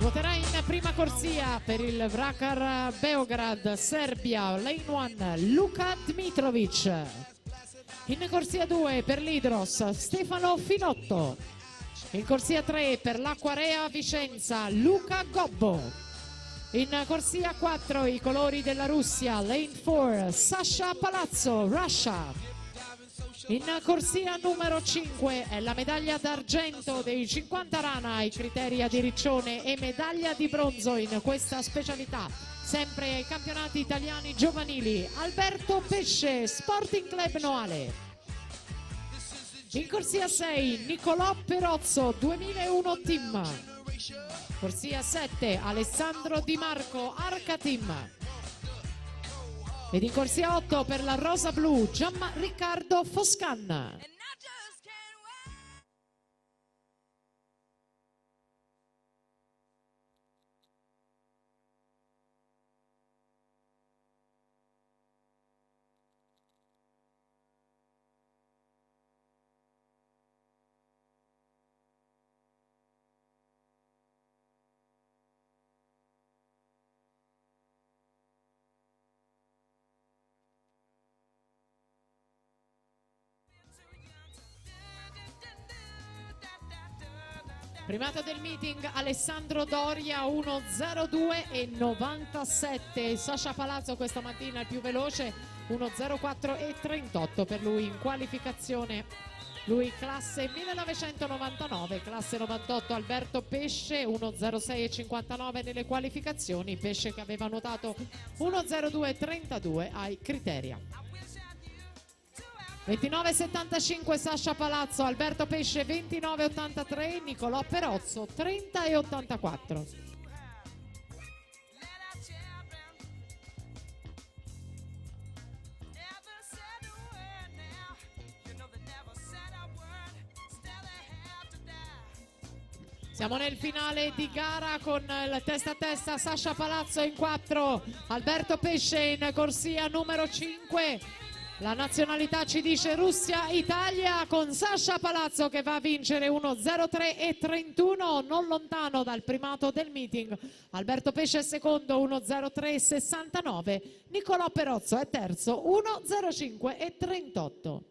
Ruoterà in prima corsia per il Vrakar Beograd, Serbia, Lane 1, Luka Dmitrovic. In corsia 2 per l'Hydros, Stefano Finotto. In corsia 3 per l'Acquarea Vicenza, Luca Gobbo. In corsia 4 i colori della Russia, Lane 4, Sasha Palazzo, Russia. In corsia numero 5 è la medaglia d'argento dei 50 rana ai criteri di Riccione e medaglia di bronzo in questa specialità, sempre ai campionati italiani giovanili, Alberto Pesce, Sporting Club Noale. In corsia 6 Nicolò Perozzo, 2001 Team. Corsia 7 Alessandro Di Marco, Arca Team. Ed in corsia 8 per la rosa blu Riccardo Foscan. Primato del meeting Alessandro Doria 1.02 e 97. Sasha Palazzo questa mattina il più veloce 1.04 e 38 per lui in qualificazione. Lui classe 1999, classe 98 Alberto Pesce 1.06 e 59 nelle qualificazioni. Pesce che aveva notato 1.02 e 32 ai criteria. 29,75 Sasha Palazzo, Alberto Pesce 29,83, Nicolò Perozzo 30,84. Siamo nel finale di gara con il testa a testa, Sasha Palazzo in 4, Alberto Pesce in corsia numero 5. La nazionalità ci dice Russia-Italia con Sasha Palazzo che va a vincere 1.03 e 31, non lontano dal primato del meeting. Alberto Pesce è secondo 1.03 e 69, Nicolò Perozzo è terzo 1.05 e 38.